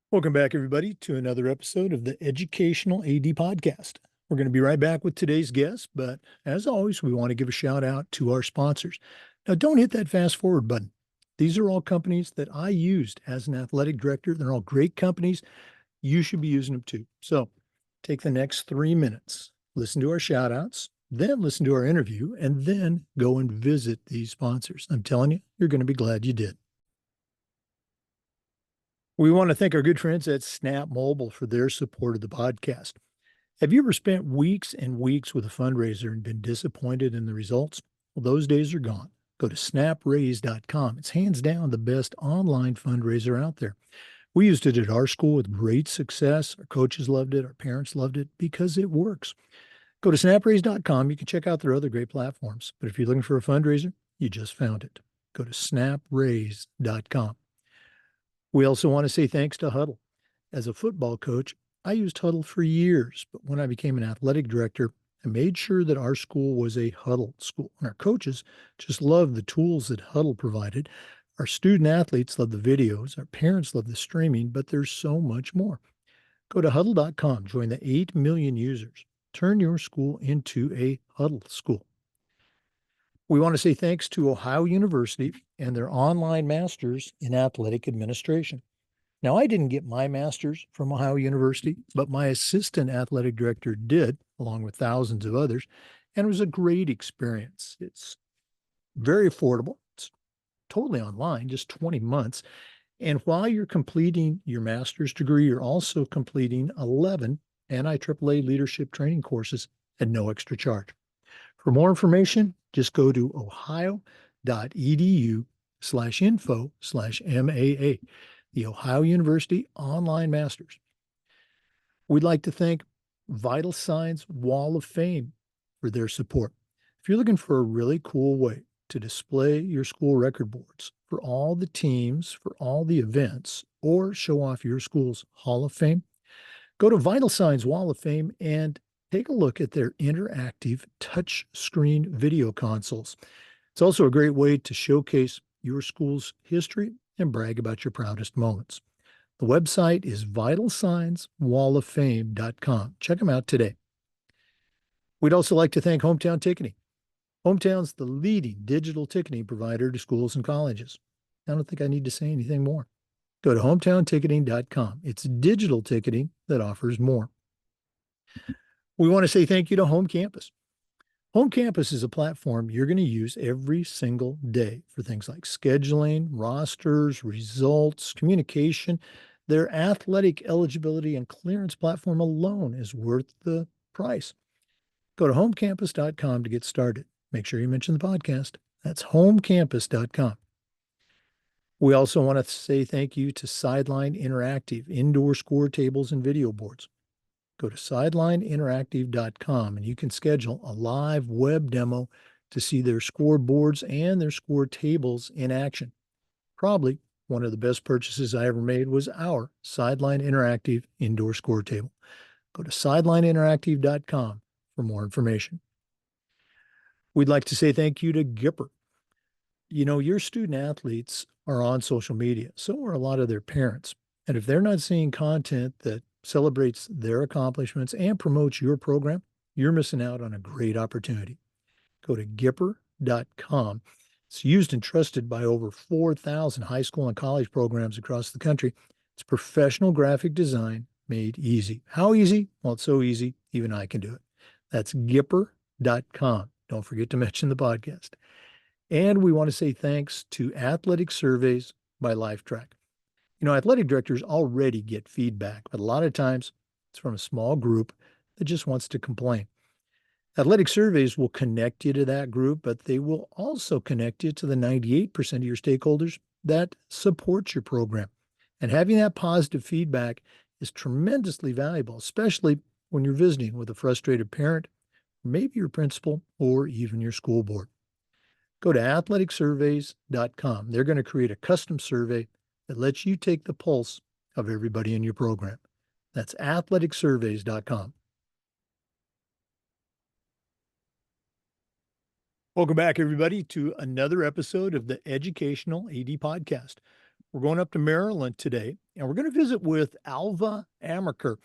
Welcome back, everybody, to another episode of the Educational AD Podcast. We're going to be right back with today's guest, but as always, we want to give a shout out to our sponsors. Now, don't hit that fast forward button. These are all companies that I used as an athletic director. They're all great companies. You should be using them too. So take the next 3 minutes, listen to our shout outs, then listen to our interview, and then go and visit these sponsors. I'm telling you, you're going to be glad you did. We want to thank our good friends at Snap Mobile for their support of the podcast. Have you ever spent weeks and weeks with a fundraiser and been disappointed in the results? Well, those days are gone. Go to snapraise.com. It's hands down the best online fundraiser out there. We used it at our school with great success. Our coaches loved it. Our parents loved it because it works. Go to snapraise.com. You can check out their other great platforms. But if you're looking for a fundraiser, you just found it. Go to snapraise.com. We also want to say thanks to Huddle. As a football coach, I used Huddle for years, but when I became an athletic director, I made sure that our school was a Huddle school. And our coaches just loved the tools that Huddle provided. Our student athletes love the videos, our parents love the streaming, but there's so much more. Go to huddle.com, join the 8 million users. Turn your school into a Huddle school. We want to say thanks to Ohio University and their online masters in athletic administration. Now, I didn't get my master's from Ohio University, but my assistant athletic director did, along with thousands of others, and it was a great experience. It's very affordable. It's totally online, just 20 months. And while you're completing your master's degree, you're also completing 11 NIAAA leadership training courses at no extra charge. For more information, just go to ohio.edu/info/MAA, the Ohio University Online Masters. We'd like to thank Vital Signs Wall of Fame for their support. If you're looking for a really cool way to display your school record boards for all the teams, for all the events, or show off your school's Hall of Fame, go to Vital Signs Wall of Fame and take a look at their interactive touchscreen video consoles. It's also a great way to showcase your school's history and brag about your proudest moments. The website is vitalsignswalloffame.com. Check them out today. We'd also like to thank Hometown Ticketing. Hometown's the leading digital ticketing provider to schools and colleges. I don't think I need to say anything more. Go to hometownticketing.com. It's digital ticketing that offers more. We want to say thank you to Home Campus. Home Campus is a platform you're going to use every single day for things like scheduling, rosters, results, communication. Their athletic eligibility and clearance platform alone is worth the price. Go to homecampus.com to get started. Make sure you mention the podcast. That's homecampus.com. We also want to say thank you to Sideline Interactive, indoor score tables and video boards. Go to sidelineinteractive.com and you can schedule a live web demo to see their scoreboards and their score tables in action. Probably one of the best purchases I ever made was our Sideline Interactive indoor score table. Go to sidelineinteractive.com for more information. We'd like to say thank you to Gipper. You know, your student athletes are on social media, so are a lot of their parents. And if they're not seeing content that celebrates their accomplishments and promotes your program, you're missing out on a great opportunity. Go to Gipper.com. It's used and trusted by over 4,000 high school and college programs across the country. It's professional graphic design made easy. How easy? Well, it's so easy, even I can do it. That's Gipper.com. Don't forget to mention the podcast. And we want to say thanks to Athletic Surveys by LifeTrack. You know, athletic directors already get feedback, but a lot of times it's from a small group that just wants to complain. Athletic Surveys will connect you to that group, but they will also connect you to the 98% of your stakeholders that support your program. And having that positive feedback is tremendously valuable, especially when you're visiting with a frustrated parent, maybe your principal, or even your school board. Go to athleticsurveys.com. They're going to create a custom survey that lets you take the pulse of everybody in your program. That's athleticsurveys.com. Welcome back, everybody, to another episode of the Educational AD Podcast. We're going up to Maryland today, and we're going to visit with Alva Amaker.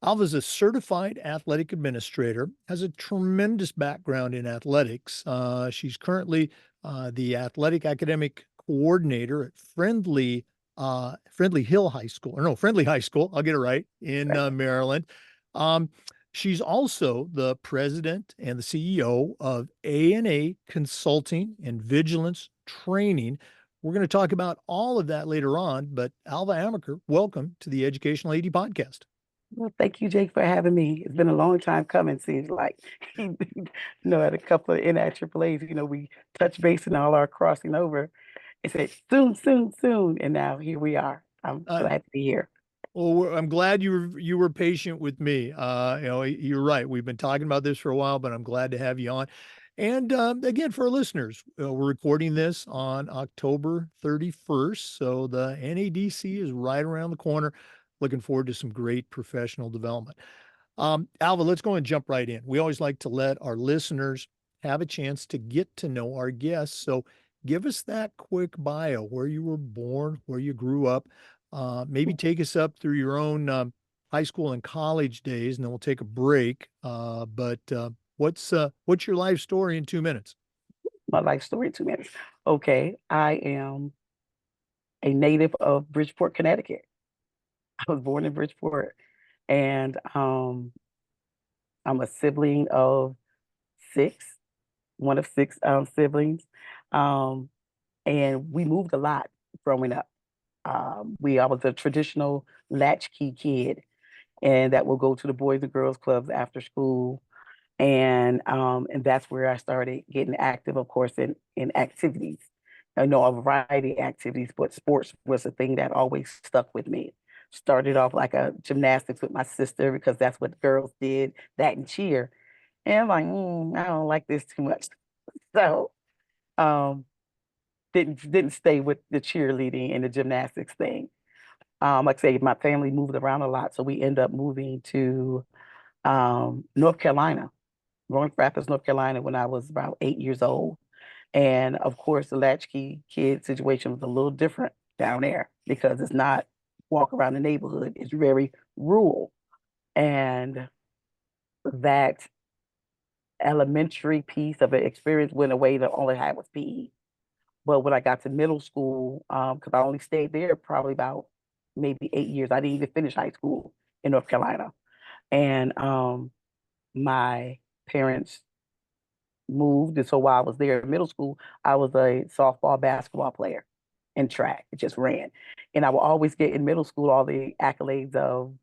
Alva's a certified athletic administrator, has a tremendous background in athletics. She's currently the athletic academic coordinator at Friendly Hill High School, or no, Friendly High School. I'll get it right in Maryland. Um, she's also the president and the CEO of A&A Consulting and Vigilance Training. We're going to talk about all of that later on, but Alva Amaker, welcome to the Educational AD Podcast. Well, thank you, Jake, for having me. It's been a long time coming, seems like. At a couple of NIAAAs, we touch base and all our crossing over and said, soon, soon, soon. And now here we are. I'm glad to be here. Well, I'm glad you were patient with me. You're right. We've been talking about this for a while, but I'm glad to have you on. And again, for our listeners, we're recording this on October 31st. So the NADC is right around the corner. Looking forward to some great professional development. Alva, let's go and jump right in. We always like to let our listeners have a chance to get to know our guests. So give us that quick bio, where you were born, where you grew up. Maybe take us up through your own high school and college days, and then we'll take a break. But what's your life story in 2 minutes? My life story in 2 minutes. Okay, I am a native of Bridgeport, Connecticut. I was born in Bridgeport, and I'm a sibling of six, one of six siblings, and we moved a lot growing up. I was a traditional latchkey kid, and that will go to the Boys and Girls Clubs after school, and that's where I started getting active, of course, in activities. I know a variety of activities, but sports was the thing that always stuck with me. Started off like a gymnastics with my sister because that's what girls did, that and cheer. And I'm like, I don't like this too much. So um, didn't stay with the cheerleading and the gymnastics thing. Like I say, my family moved around a lot, so we end up moving to North Carolina, Grand Rapids, North Carolina, when I was about 8 years old. And of course, the latchkey kid situation was a little different down there because it's not walk around the neighborhood. It's very rural. And that elementary piece of the experience went away. The only I had was PE. But when I got to middle school, because I only stayed there probably about maybe 8 years, I didn't even finish high school in North Carolina. And my parents moved. And so while I was there in middle school, I was a softball, basketball player and track. It just ran. And I would always get in middle school all the accolades of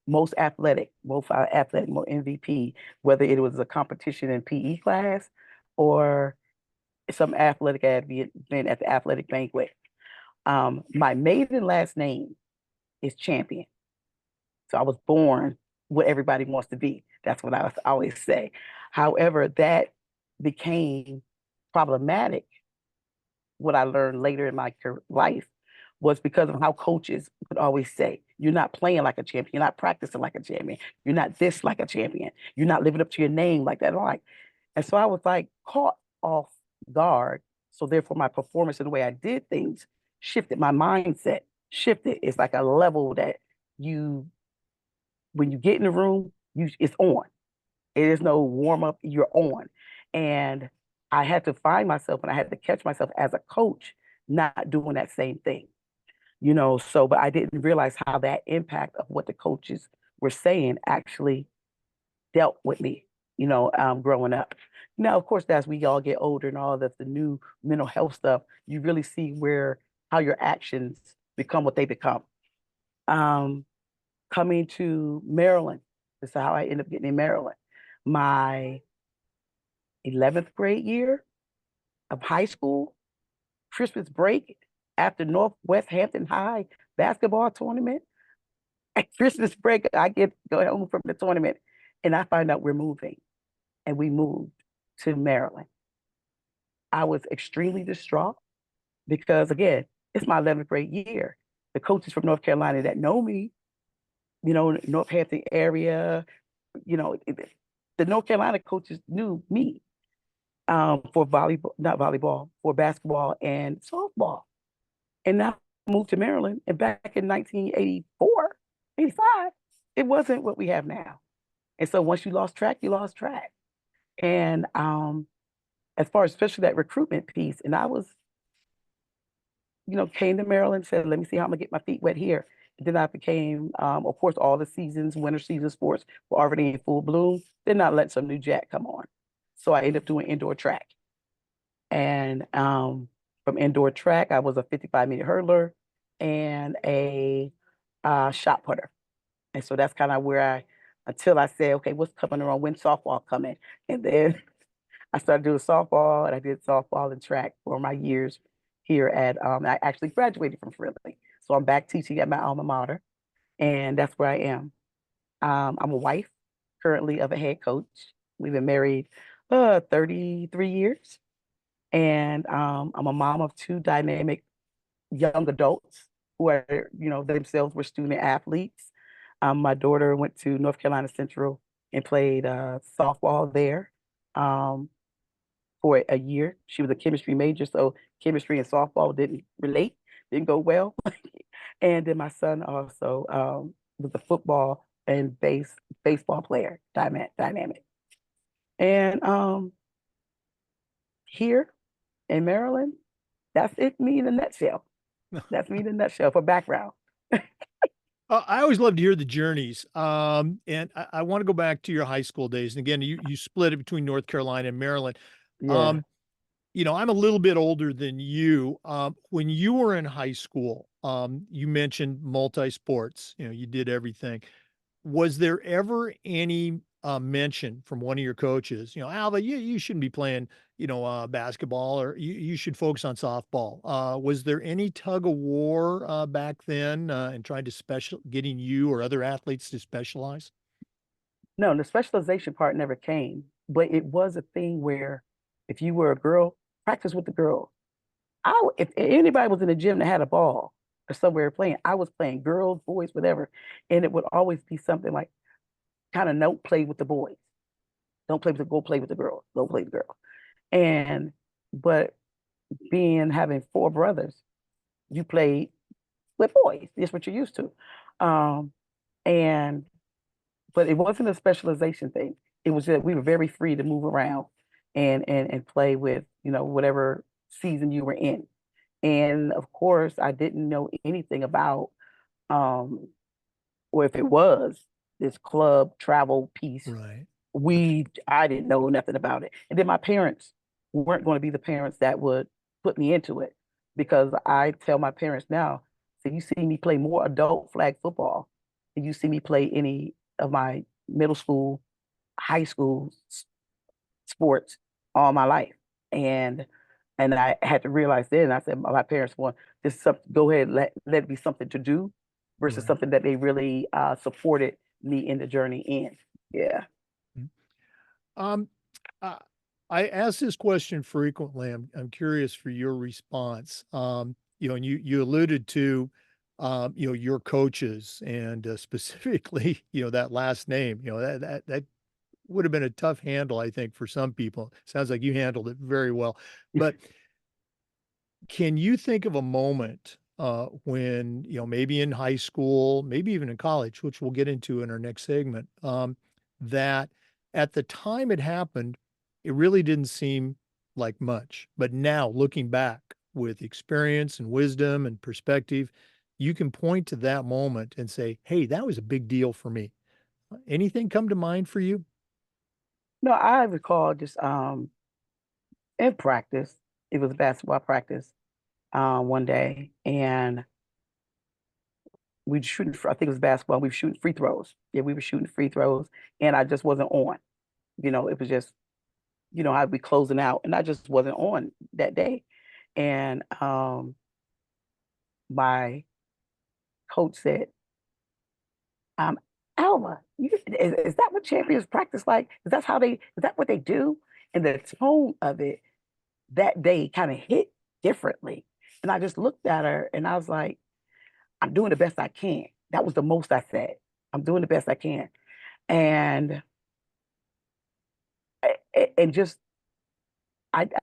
most athletic, most athletic, more MVP, whether it was a competition in PE class or some athletic event at the athletic banquet. My maiden last name is Champion. So I was born what everybody wants to be. That's what I always say. However, that became problematic. What I learned later in my life was because of how coaches would always say, you're not playing like a champion, you're not practicing like a champion, you're not this like a champion, you're not living up to your name like that. And so I was like caught off guard. So therefore my performance and the way I did things shifted, my mindset shifted. It's like a level that when you get in the room, it's on. It is no warm up, you're on. And I had to find myself and I had to catch myself as a coach not doing that same thing. But I didn't realize how that impact of what the coaches were saying actually dealt with me, growing up. Now, of course, as we all get older and all the new mental health stuff, you really see how your actions become what they become. Coming to Maryland, this is how I ended up getting in Maryland. My 11th grade year of high school, Christmas break after Northwest Hampton High basketball tournament. At Christmas break, go home from the tournament and I find out we're moving. And we moved to Maryland. I was extremely distraught because, again, it's my 11th grade year. The coaches from North Carolina that know me, Northampton area, the North Carolina coaches knew me for volleyball, not volleyball, for basketball and softball. And now I moved to Maryland. And back in 1984, 85, it wasn't what we have now. And so once you lost track, you lost track. And as far as especially that recruitment piece, and I was, came to Maryland, said, let me see how I'm gonna get my feet wet here. And then I became, of course, all the seasons, winter season sports were already in full bloom. Then I let some new jack come on. So I ended up doing indoor track. And from indoor track, I was a 55-meter hurdler and a shot putter. And so that's kind of where until I said, okay, what's coming around? When softball coming? And then I started doing softball, and I did softball and track for my years here at, I actually graduated from Fridley. So I'm back teaching at my alma mater, and that's where I am. I'm a wife currently of a head coach. We've been married 33 years, and I'm a mom of two dynamic young adults who are, themselves were student athletes. My daughter went to North Carolina Central and played softball there for a year. She was a chemistry major, so chemistry and softball didn't relate, didn't go well. And then my son also was a football and baseball player, dynamic. And here in Maryland, that's it, me in a nutshell. That's me in a nutshell for background. I always love to hear the journeys. And I want to go back to your high school days. And again, you split it between North Carolina and Maryland. Yeah. Um, I'm a little bit older than you. When you were in high school, you mentioned multi-sports, you did everything. Was there ever any mention from one of your coaches, Alva, you shouldn't be playing, basketball, or you should focus on softball? Was there any tug of war back then and trying to getting you or other athletes to specialize? No, the specialization part never came, but it was a thing where if you were a girl, practice with the girls. If anybody was in the gym that had a ball or somewhere playing, I was playing girls, boys, whatever, and it would always be something like kind of don't play with the boys, don't play with the go play with the girls, go play with the girls. And but having four brothers, you played with boys. That's what you're used to. Um, and but it wasn't a specialization thing. It was that we were very free to move around and play with, whatever season you were in. And of course, I didn't know anything about, or if it was this club travel piece, Right. I didn't know nothing about it. And then my parents weren't going to be the parents that would put me into it, because I tell my parents now, so you see me play more adult flag football than you see me play any of my middle school, high school sports all my life. And I had to realize then, I said, my parents want this something, go ahead, let it be something to do versus Right. something that they really supported me in the journey in. Yeah. Mhm. Um, uh, I ask this question frequently. I'm curious for your response. And you alluded to, your coaches and specifically, that last name, that would have been a tough handle, I think, for some people. Sounds like you handled it very well. But can you think of a moment when, maybe in high school, maybe even in college, which we'll get into in our next segment, that at the time it happened, it really didn't seem like much. But now looking back with experience and wisdom and perspective, you can point to that moment and say, hey, that was a big deal for me. Anything come to mind for you? No, I recall just in practice, it was basketball practice one day, and we were shooting, I think it was basketball, we were shooting free throws. Yeah, we were shooting free throws, and I just wasn't on. It was just, I'd be closing out, and I just wasn't on that day. And my coach said, Alva, is that what champions practice like? Is that what they do? And the tone of it that day kind of hit differently. And I just looked at her and I was like, I'm doing the best I can. That was the most I said. I'm doing the best I can. And and just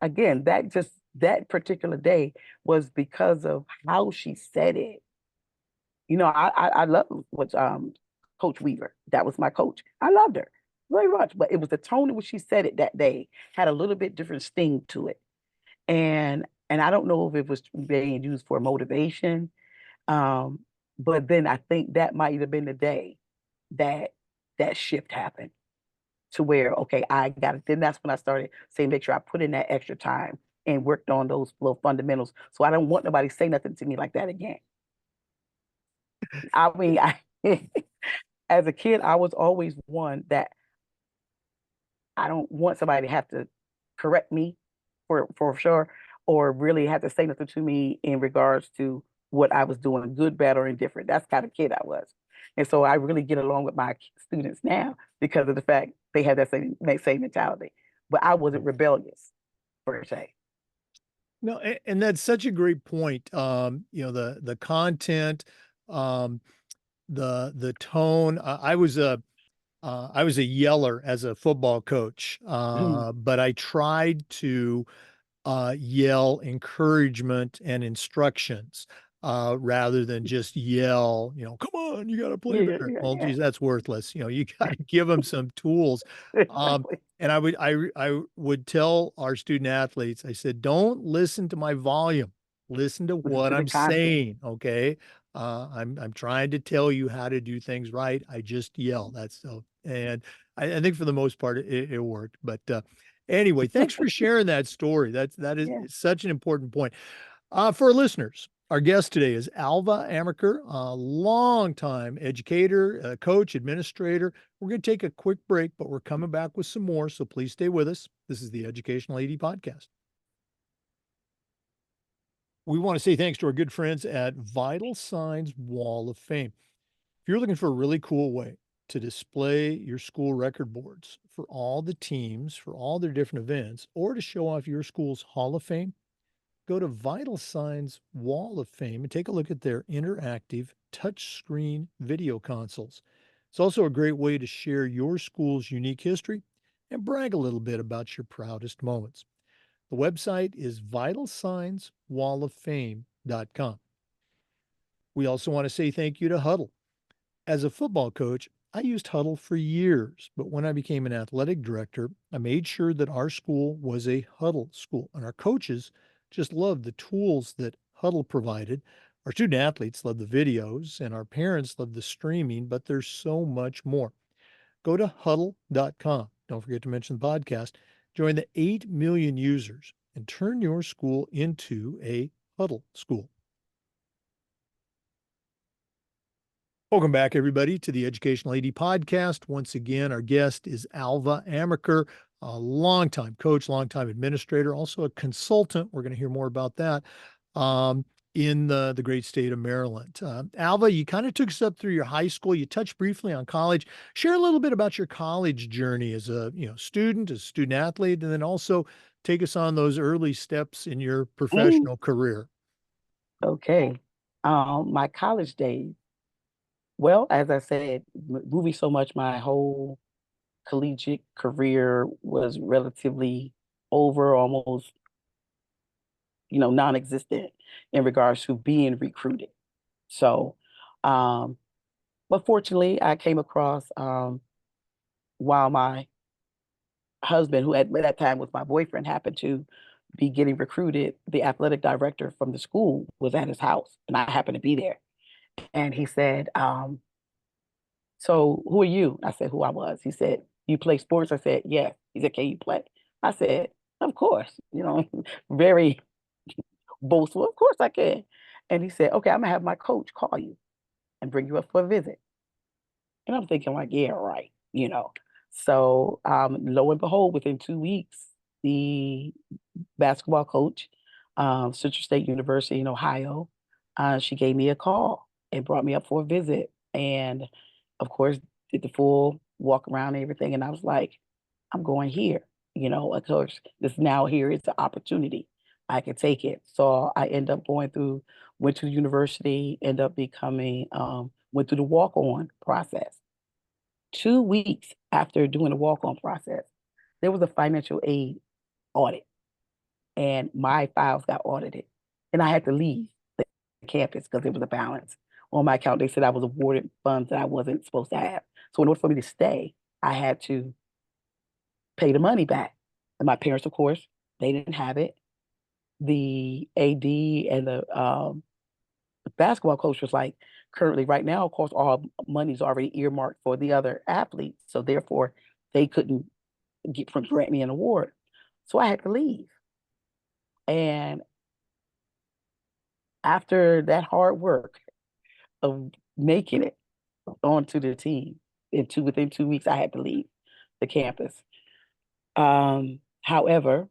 again, that just that particular day was because of how she said it. I love what Coach Weaver. That was my coach. I loved her very much, but it was the tone in which she said it that day had a little bit different sting to it. And I don't know if it was being used for motivation. Um, but then I think that might have been the day that that shift happened to where, okay, I got it. Then that's when I started saying, make sure I put in that extra time and worked on those little fundamentals. So I don't want nobody to say nothing to me like that again. I mean, as a kid, I was always one that I don't want somebody to have to correct me for sure, or really have to say nothing to me in regards to what I was doing, good, bad, or indifferent. That's the kind of kid I was. And so I really get along with my students now because of the fact they have that same mentality. But I wasn't rebellious per se. No, and that's such a great point. The content, um, the tone. I was a yeller as a football coach, but I tried to yell encouragement and instructions rather than just yell, come on, you got to play Yeah, yeah, better. yeah, Well, yeah. geez, that's worthless. You got to give them some tools. Um, Exactly. and I would tell our student athletes, I said, don't listen to my volume. Listen to Listen what to the I'm content. saying. Okay. I'm trying to tell you how to do things right. I just yell. That's so, and I think for the most part it worked. But anyway, thanks for sharing that story. That is Yeah. it's such an important point. For our listeners, our guest today is Alva Amaker, a longtime educator, coach, administrator. We're going to take a quick break, but we're coming back with some more, so please stay with us. This is the Educational AD Podcast. We want to say thanks to our good friends at Vital Signs Wall of Fame. If you're looking for a really cool way to display your school record boards for all the teams, for all their different events, or to show off your school's Hall of Fame, go to Vital Signs Wall of Fame and take a look at their interactive touchscreen video consoles. It's also a great way to share your school's unique history and brag a little bit about your proudest moments. The website is vitalsignswalloffame.com. We also want to say thank you to Huddle. As a football coach, I used Huddle for years, but when I became an athletic director, I made sure that our school was a Huddle school, and our coaches just loved the tools that Huddle provided. Our student athletes love the videos, and our parents love the streaming, but there's so much more. Go to huddle.com. Don't forget to mention the podcast. Join the 8 million users and turn your school into a Huddle school. Welcome back, everybody, to the Educational AD Podcast. Once again, our guest is Alva Amaker, a longtime coach, longtime administrator, also a consultant. We're going to hear more about that in the great state of Maryland. Alva, you kind of took us up through your high school. You touched briefly on college. Share a little bit about your college journey as a student, as a student athlete, and then also take us on those early steps in your Mm, professional career. okay. My college days. Well, as I said, movie so much, my whole collegiate career was relatively over, almost, non-existent in regards to being recruited. So, um, but fortunately, I came across while my husband, who at that time was my boyfriend, happened to be getting recruited, the athletic director from the school was at his house, and I happened to be there. And he said, so who are you? I said who I was. He said, you play sports? I said, yes. He said, can you play? I said, of course, very boastful. Of course I can. And he said, okay, I'm gonna have my coach call you and bring you up for a visit. And I'm thinking like, yeah, right. So lo and behold, within 2 weeks, the basketball coach, Citrus State University in Ohio, she gave me a call and brought me up for a visit. And of course, did the full walk around and everything. And I was like, I'm going here. Of course, this now here is the opportunity. I could take it. So I end up went to the university, end up becoming, went through the walk on process. 2 weeks after doing the walk on process, there was a financial aid audit. and my files got audited, and I had to leave the campus because there was a balance on my account. They said I was awarded funds that I wasn't supposed to have. So in order for me to stay, I had to pay the money back. And my parents, of course, they didn't have it. The AD and the basketball coach was like, currently, right now, of course, all money's already earmarked for the other athletes. So therefore, they couldn't grant me an award. So I had to leave. And after that hard work of making it onto the team, within 2 weeks, I had to leave the campus. However,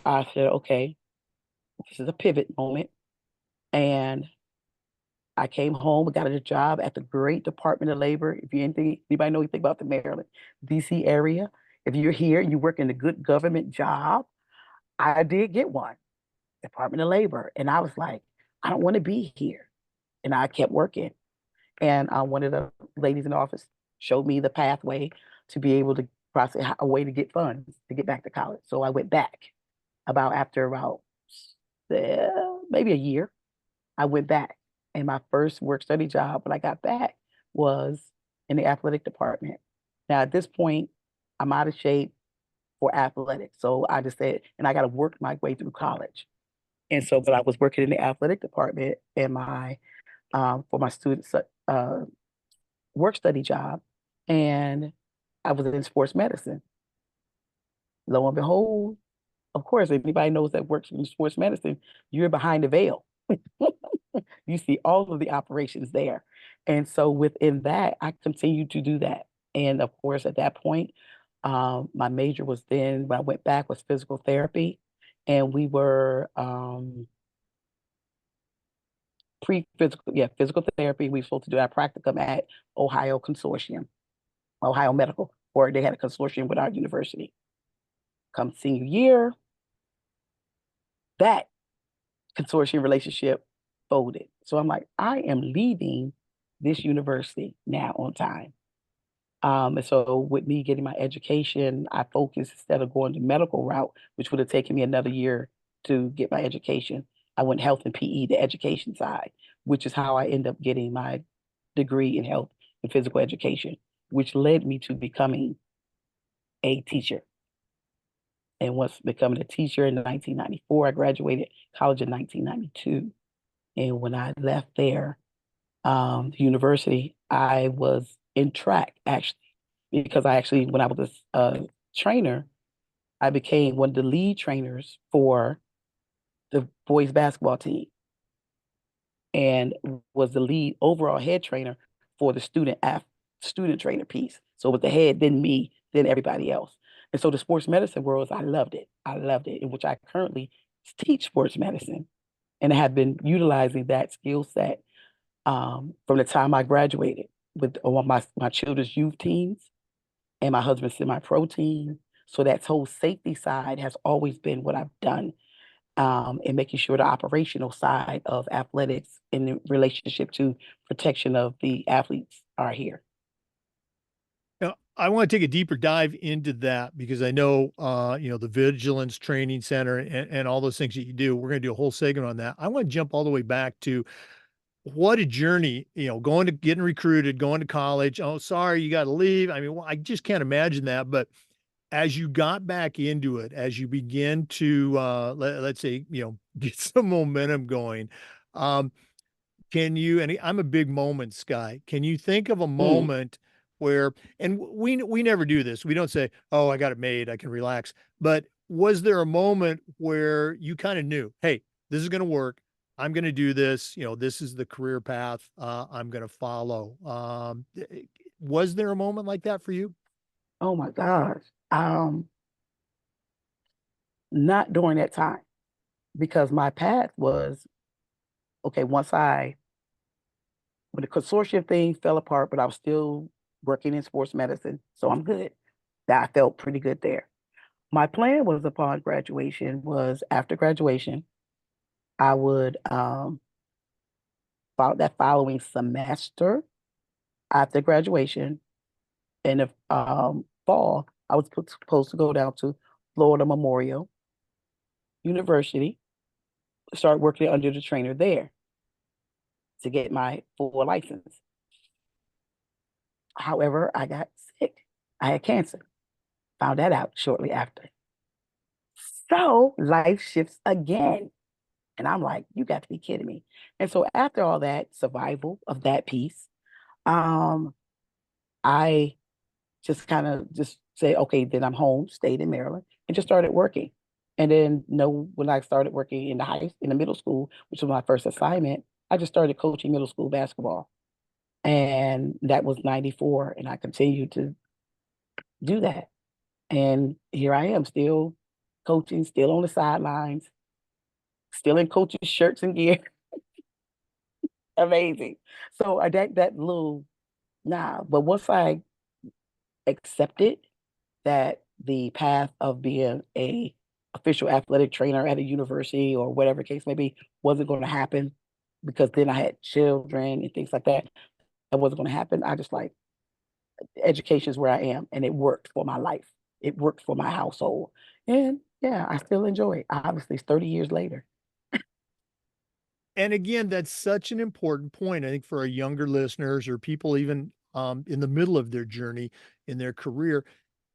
I said, okay, this is a pivot moment. And I came home, got a job at the great Department of Labor. If anybody know anything about the Maryland, DC area, if you're here, you work in a good government job. I did get one, Department of Labor, and I was like, I don't want to be here, and I kept working. And one of the ladies in the office showed me the pathway to be able to process a way to get funds to get back to college. So I went back after about maybe a year. I went back, and my first work study job when I got back was in the athletic department. Now at this point, I'm out of shape for athletics, so I just said, and I got to work my way through college. And so, but I was working in the athletic department in my for my student work study job, and I was in sports medicine. Lo and behold, of course, anybody knows that works in sports medicine, you're behind the veil. You see all of the operations there. And so within that, I continued to do that. And of course, at that point, my major was then, when I went back, was physical therapy. And we were pre-physical, yeah, physical therapy. We were supposed to do our practicum at Ohio Consortium, Ohio Medical, or they had a consortium with our university. Come senior year, that consortium relationship folded. So I'm like, I am leaving this university now on time. And so with me getting my education, I focused, instead of going the medical route, which would have taken me another year to get my education, I went health and PE, the education side, which is how I end up getting my degree in health and physical education, which led me to becoming a teacher. And once becoming a teacher in 1994, I graduated college in 1992. And when I left there, the university, I was in track actually, because when I was a trainer, I became one of the lead trainers for the boys basketball team and was the lead overall head trainer for the student trainer piece. So with the head, then me, then everybody else. And so the sports medicine world, I loved it. I loved it, in which I currently teach sports medicine. And I have been utilizing that skill set from the time I graduated with my children's youth teams and my husband's semi-pro team. So that whole safety side has always been what I've done, and making sure the operational side of athletics in relationship to protection of the athletes are here. Now, I want to take a deeper dive into that because I know, the Vigilance Training Center and all those things that you do. We're going to do a whole segment on that. I want to jump all the way back to what a journey, going to getting recruited, going to college. Oh, sorry, you got to leave. I mean, well, I just can't imagine that. But as you got back into it, as you begin to, let's say, get some momentum going, um, and I'm a big moments guy. Can you think of a Mm. moment where, and we never do this. We don't say, "Oh, I got it made. I can relax." But was there a moment where you kind of knew, "Hey, this is going to work. I'm going to do this. This is the career path I'm going to follow." Was there a moment like that for you? Oh my gosh. Um, Not during that time, because my path was okay. When the consortium thing fell apart, but I was still working in sports medicine, so I'm good. That I felt pretty good there. My plan was, upon graduation, was after graduation, I would follow that following semester after graduation in the fall, I was supposed to go down to Florida Memorial University, started working under the trainer there to get my full license. However, I got sick. I had cancer. Found that out shortly after. So life shifts again. And I'm like, you got to be kidding me. And so after all that survival of that piece, um, I just kind of just say, okay, then I'm home, stayed in Maryland, and just started working. And then when I started working in the middle school, which was my first assignment, I just started coaching middle school basketball. And that was 94. And I continued to do that. And here I am still coaching, still on the sidelines, still in coaches' shirts and gear. Amazing. So that little but once I accepted that the path of being a official athletic trainer at a university or whatever case may be wasn't going to happen because then I had children and things like that. That wasn't going to happen. I just like education is where I am, and it worked for my life. It worked for my household, and yeah, I still enjoy it. Obviously, it's 30 years later. And again, that's such an important point, I think, for our younger listeners or people even in the middle of their journey in their career.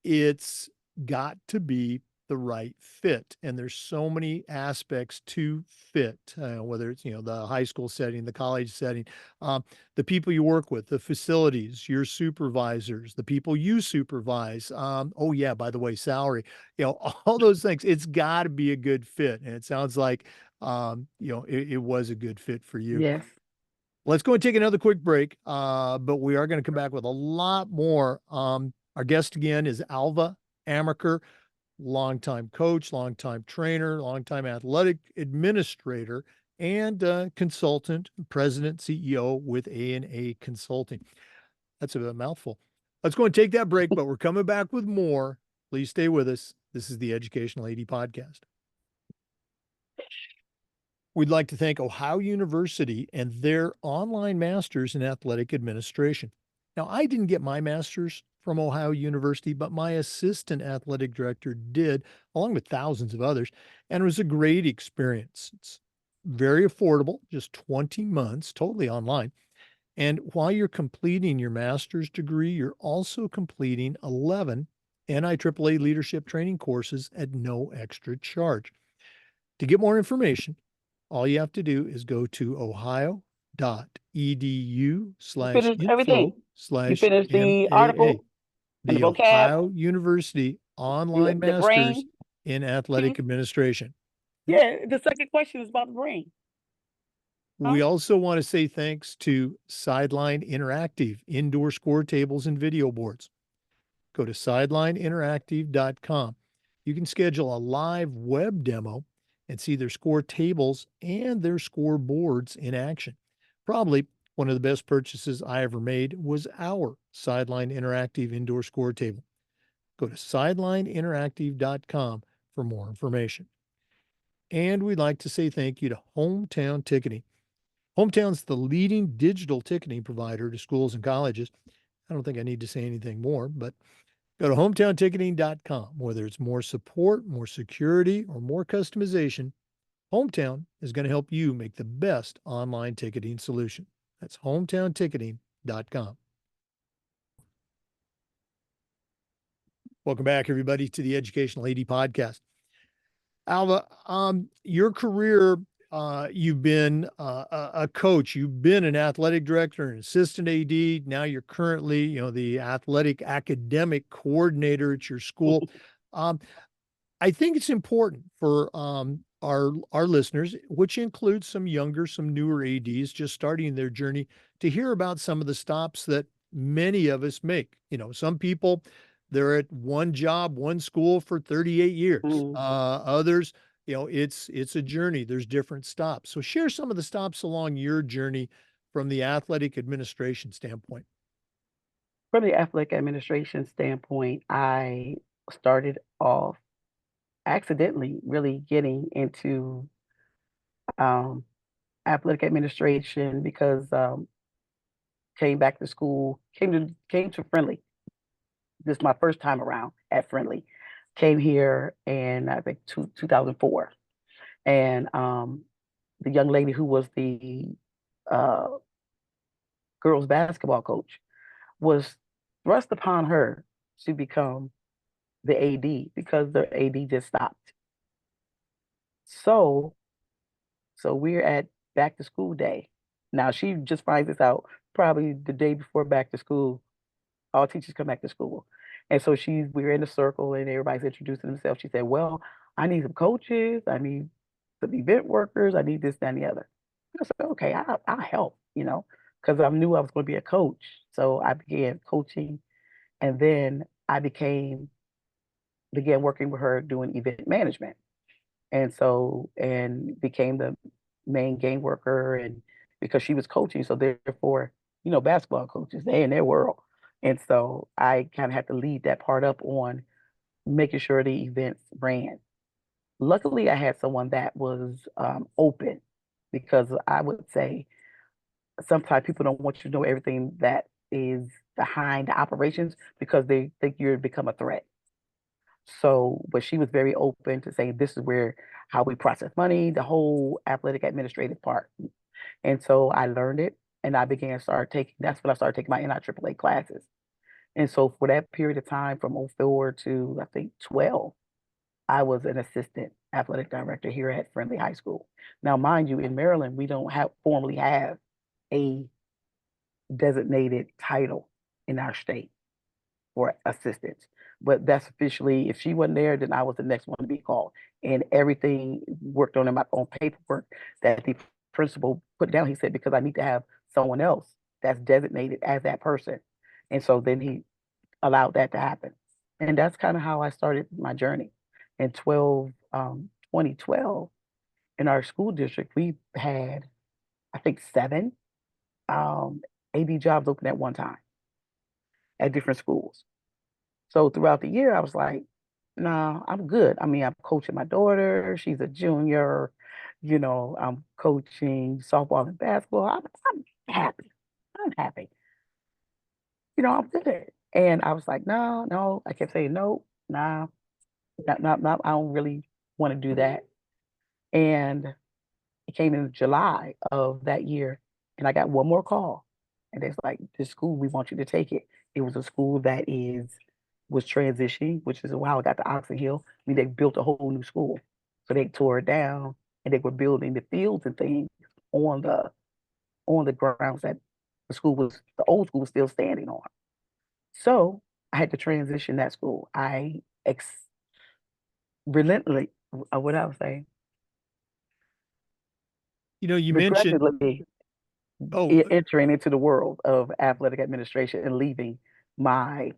It's got to be the right fit. And there's so many aspects to fit, whether it's, the high school setting, the college setting, the people you work with, the facilities, your supervisors, the people you supervise. Oh yeah, by the way, salary, all those things. It's got to be a good fit. And it sounds like, it was a good fit for you. Yes. Let's go and take another quick break. But we are going to come back with a lot more. Our guest again is Alva Amaker, longtime coach, longtime trainer, longtime athletic administrator, and consultant, president, CEO with A&A Consulting. That's a mouthful. Let's go and take that break, but we're coming back with more. Please stay with us. This is the Educational AD Podcast. We'd like to thank Ohio University and their online masters in athletic administration. Now, I didn't get my master's from Ohio University, but my assistant athletic director did, along with thousands of others, and it was a great experience. It's very affordable, just 20 months, totally online. And while you're completing your master's degree, you're also completing 11 NIAAA leadership training courses at no extra charge. To get more information, all you have to do is go to You finished everything. You finished the ohio.edu/info/MAA, article and the the vocab, Ohio University Online the Masters brain. in Hmm. Athletic Administration. Yeah, the second question is about the brain. We Huh? also want to say thanks to Sideline Interactive indoor score tables and video boards. Go to sidelineinteractive.com. You can schedule a live web demo and see their score tables and their score boards in action. Probably one of the best purchases I ever made was our Sideline Interactive indoor score table. Go to sidelineinteractive.com for more information. And we'd like to say thank you to Hometown Ticketing. Hometown's the leading digital ticketing provider to schools and colleges. I don't think I need to say anything more, but go to hometownticketing.com. Whether it's more support, more security, or more customization, Hometown is going to help you make the best online ticketing solution. That's hometownticketing.com. Welcome back, everybody, to the Educational AD Podcast. Alva, your career, you've been a coach, you've been an athletic director, an assistant AD. Now you're currently, the athletic academic coordinator at your school. Um, I think it's important for our listeners, which includes some younger, some newer ADs just starting their journey, to hear about some of the stops that many of us make. Some people, they're at one job, one school for 38 years. Mm. Others, it's a journey. There's different stops. So share some of the stops along your journey from the athletic administration standpoint. From the athletic administration standpoint, I started off accidentally really getting into um, athletic administration because came back to school, came to Friendly. This is my first time around at Friendly. Came here in I think 2004, And the young lady who was the uh, girls basketball coach was thrust upon her to become the AD because the AD just stopped. So, so we're at back to school day. Now she just finds this out probably the day before back to school. All teachers come back to school. And so we're in a circle and everybody's introducing themselves. She said, well, I need some coaches. I need some event workers. I need this, that, and the other. I said, okay, I'll help, because I knew I was going to be a coach. So I began coaching and then I began working with her doing event management. And became the main game worker and because she was coaching, so therefore, basketball coaches, they in their world. And so I kind of had to lead that part up on making sure the events ran. Luckily, I had someone that was open because I would say sometimes people don't want you to know everything that is behind the operations because they think you're become a threat. So, but she was very open to saying this is where how we process money, the whole athletic administrative part. And so I learned it and I began to start taking that's when I started taking my NIAAA classes. And so for that period of time from '04 to I think 12, I was an assistant athletic director here at Friendly High School. Now, mind you, in Maryland, we don't have formally have a designated title in our state for assistants. But that's officially, if she wasn't there, then I was the next one to be called. And everything worked on in my own paperwork that the principal put down. He said, because I need to have someone else that's designated as that person. And so then he allowed that to happen. And that's kind of how I started my journey. In 2012, in our school district, we had, I think, 7 AD jobs open at one time at different schools. So throughout the year, I was like, nah, I'm good. I mean, I'm coaching my daughter. She's a junior. I'm coaching softball and basketball. I'm happy. I'm happy. I'm good. And I was like, no, no. I kept saying, no, nah, not, I don't really want to do that. And it came in July of that year, and I got one more call. And it's like, this school, we want you to take it. It was a school that was transitioning, which is why I got to Oxon Hill. I mean, they built a whole new school. So they tore it down and they were building the fields and things on the grounds that the old school was still standing on. So I had to transition that school. I relentlessly, what I was saying, You mentioned, begrudgingly oh, entering into the world of athletic administration and leaving my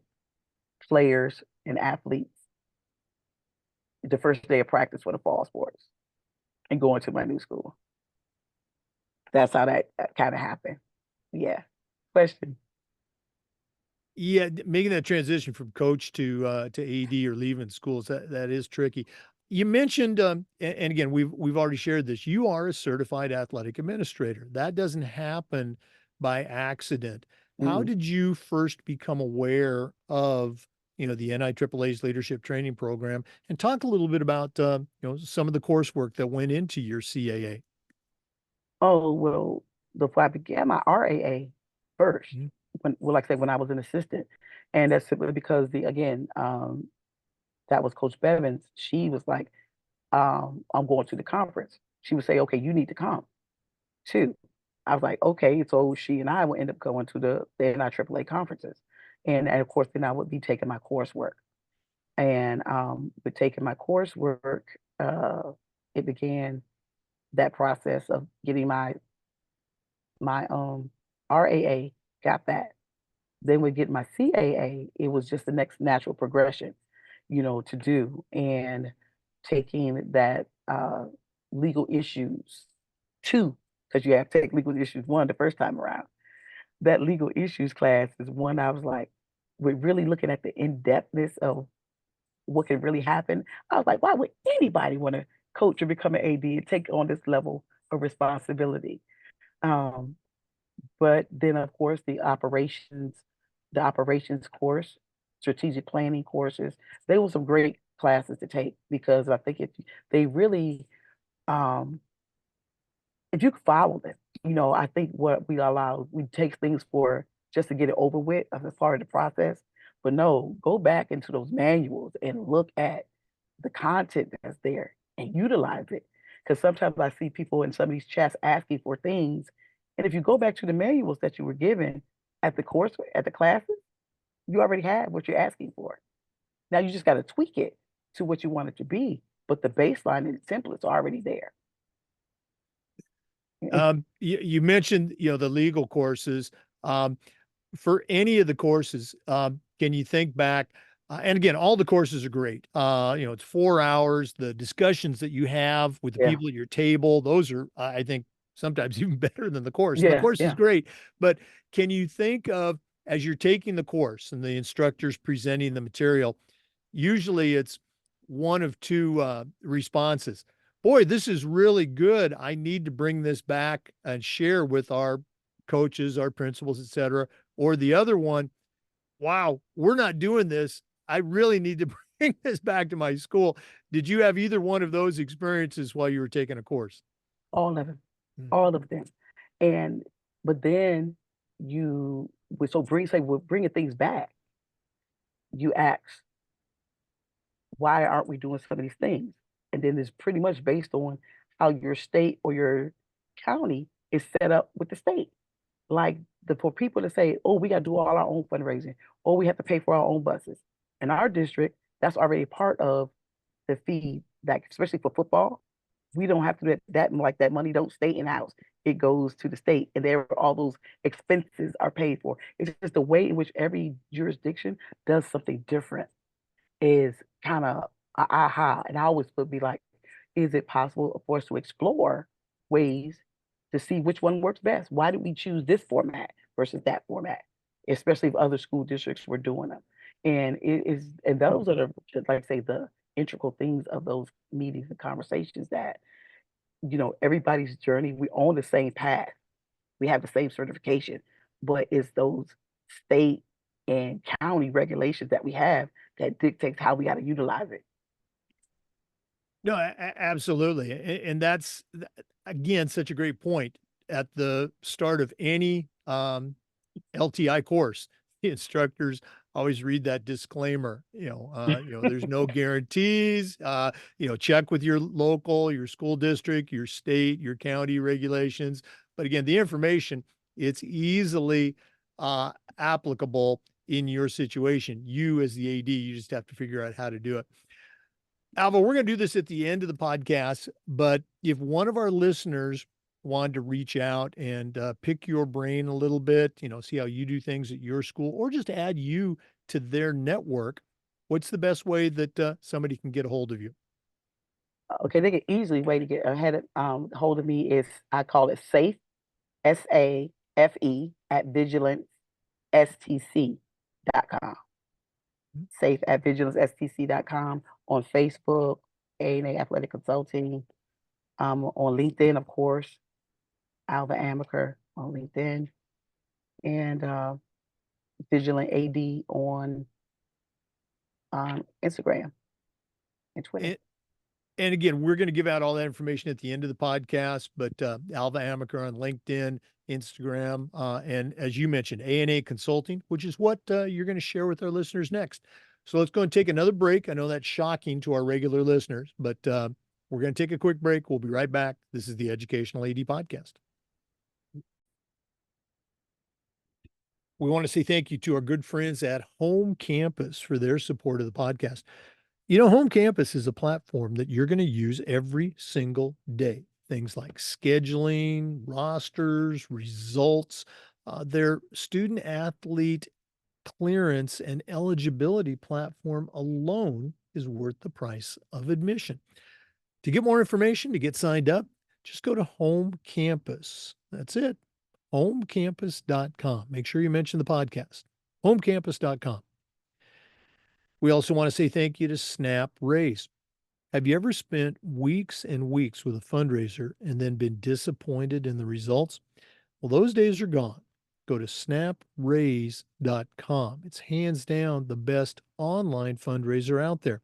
players and athletes the first day of practice for the fall sports and going to my new school. That's how that kind of happened. Yeah. Question. yeah, making that transition from coach to AD or leaving schools, that is tricky. You mentioned, and again, we've already shared this. You are a certified athletic administrator. That doesn't happen by accident. How Mm. did you first become aware of, the NIAAA's leadership training program, and talk a little bit about, some of the coursework that went into your CAA? Oh, well, before I began my RAA first, Mhm. like I said, when I was an assistant. And that's simply because that was Coach Bevins. She was like, I'm going to the conference. She would say, okay, you need to come too. I was like, okay. So she and I would end up going to the NIAAA conferences. And of course, then I would be taking my coursework. And with taking my coursework, uh, it began that process of getting my RAA, got that. Then we get my CAA, it was just the next natural progression, to do. And taking that legal issues two, because you have to take legal issues one the first time around. That legal issues class is one I was like, we're really looking at the in-depthness of what can really happen. I was like, why would anybody want to coach or become an AD and take on this level of responsibility? Um, but then, of course, the operations course, strategic planning courses, they were some great classes to take because I think if they really um, if you follow them, I think what we take things for just to get it over with as a part of the process. But no, go back into those manuals and look at the content that's there and utilize it. Because sometimes I see people in some of these chats asking for things. And if you go back to the manuals that you were given at the classes, you already have what you're asking for. Now you just got to tweak it to what you want it to be. But the baseline and the template's already there. You mentioned, the legal courses. For any of the courses, can you think back? And again, all the courses are great. It's 4 hours. The discussions that you have with the Yeah. people at your table, those are, I think, sometimes even better than the course. And the Yeah. course is Yeah. great. But can you think of, as you're taking the course and the instructor's presenting the material, usually it's one of two responses. Boy, this is really good. I need to bring this back and share with our coaches, our principals, et cetera. Or the other one, wow, we're not doing this. I really need to bring this back to my school. Did you have either one of those experiences while you were taking a course? All of them. Mm. All of them. And but then we're bringing things back. You ask, why aren't we doing some of these things? And then it's pretty much based on how your state or your county is set up with the state. Like for people to say, oh, we got to do all our own fundraising, or we have to pay for our own buses. In our district, that's already part of the fee, that especially for football. We don't have to do that, like that money don't stay in house. It goes to the state, and there all those expenses are paid for. It's just the way in which every jurisdiction does something different is kind of aha. And I always would be like, is it possible for us to explore ways to see which one works best? Why did we choose this format versus that format? Especially if other school districts were doing them. And those are like I say, the integral things of those meetings and conversations that, everybody's journey, we on the same path. We have the same certification, but it's those state and county regulations that we have that dictates how we got to utilize it. No, absolutely. And that's, again, such a great point. At the start of any LTI course, the instructors always read that disclaimer, there's no guarantees, check with your local, your school district, your state, your county regulations. But again, the information, it's easily applicable in your situation. You as the AD, you just have to figure out how to do it. Alva, we're going to do this at the end of the podcast, but if one of our listeners wanted to reach out and pick your brain a little bit, see how you do things at your school, or just add you to their network, what's the best way that somebody can get a hold of you? Okay, they can easily way to get ahead of hold of me is I call it SAFE, SAFE at vigilancestc.com. Safe at vigilancestc.com, on Facebook, A&A Athletic Consulting, on LinkedIn, of course, Alva Amaker on LinkedIn, and Vigilant AD on Instagram and Twitter. And again, we're going to give out all that information at the end of the podcast, but Alva Amaker on LinkedIn, Instagram, and as you mentioned, A&A Consulting, which is what you're going to share with our listeners next. So let's go and take another break. I know that's shocking to our regular listeners, but we're going to take a quick break. We'll be right back. This is the Educational AD Podcast. We want to say thank you to our good friends at Home Campus for their support of the podcast. Home Campus is a platform that you're going to use every single day. Things like scheduling, rosters, results, their student athlete clearance and eligibility platform alone is worth the price of admission. To get more information, to get signed up, just go to Home Campus. That's it. Homecampus.com. Make sure you mention the podcast. Homecampus.com. We also want to say thank you to Snap Raise. Have you ever spent weeks and weeks with a fundraiser and then been disappointed in the results? Well, those days are gone. Go to snapraise.com. It's hands down the best online fundraiser out there.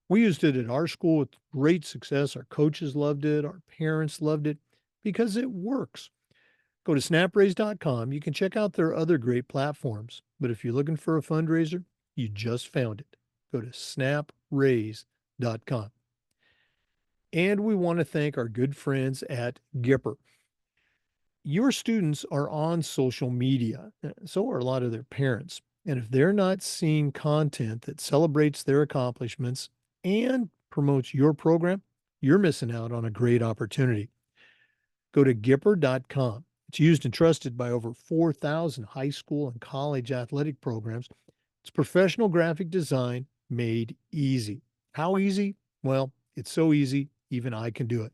We used it at our school with great success. Our coaches loved it. Our parents loved it because it works. Go to snapraise.com. You can check out their other great platforms. But if you're looking for a fundraiser, you just found it. Go to snapraise.com. And we want to thank our good friends at Gipper. Your students are on social media, so are a lot of their parents. And if they're not seeing content that celebrates their accomplishments and promotes your program, you're missing out on a great opportunity. Go to Gipper.com. It's used and trusted by over 4,000 high school and college athletic programs. It's professional graphic design made easy. How easy? Well, it's so easy, even I can do it.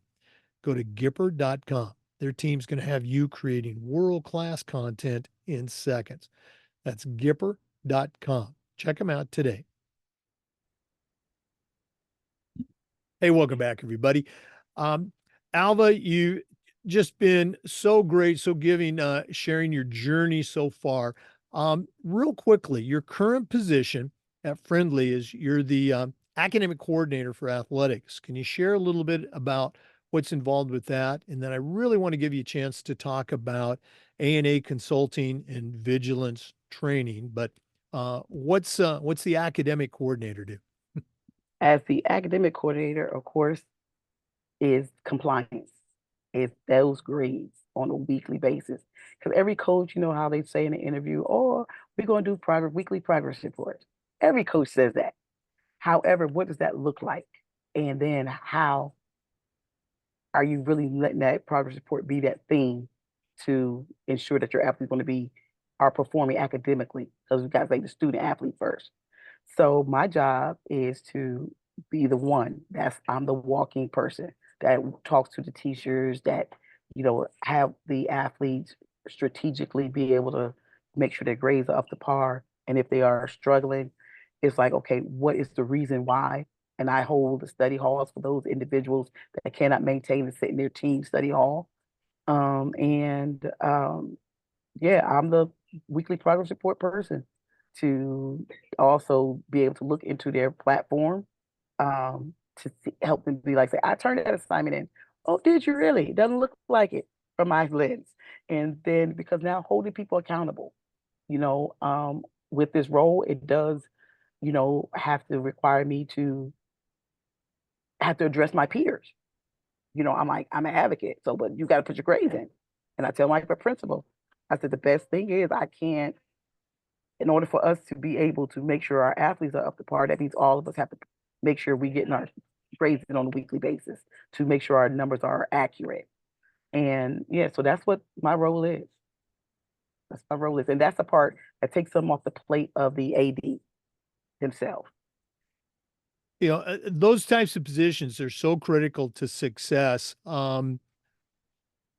Go to Gipper.com. Their team's going to have you creating world-class content in seconds. That's Gipper.com. Check them out today. Hey, welcome back, everybody. Alva, you just been so great, so giving, sharing your journey so far. Real quickly, your current position at Friendly is you're the academic coordinator for athletics. Can you share a little bit about what's involved with that? And then I really want to give you a chance to talk about A&A consulting and vigilance training. But what's the academic coordinator do? As the academic coordinator, of course, is compliance, is those grades on a weekly basis. Because every coach, you know how they say in the interview, oh, we're going to do weekly progress reports. Every coach says that. However, what does that look like? And then how are you really letting that progress report be that thing to ensure that your athletes going to are performing academically? Because we got to say the student athlete first. So my job is to be the one I'm the walking person that talks to the teachers, that have the athletes strategically be able to make sure their grades are up to par, and if they are struggling, it's like, okay, what is the reason why? And I hold the study halls for those individuals that cannot maintain and sit in their team study hall. And Yeah, I'm the weekly progress report person to also be able to look into their platform, to help them be like, say, I turned that assignment in. Oh, did you really? It doesn't look like it from my lens. And then because now holding people accountable, you know, um, with this role, it does, have to require me to have to address my peers. I'm like, I'm an advocate. So, but you got to put your grades in. And I tell my principal, I said, the best thing is I can't, in order for us to be able to make sure our athletes are up to par, that means all of us have to make sure we getting our grades in on a weekly basis to make sure our numbers are accurate. And yeah, so that's what my role is. That's my role is. And that's the part that takes some off the plate of the AD himself. Those types of positions are so critical to success.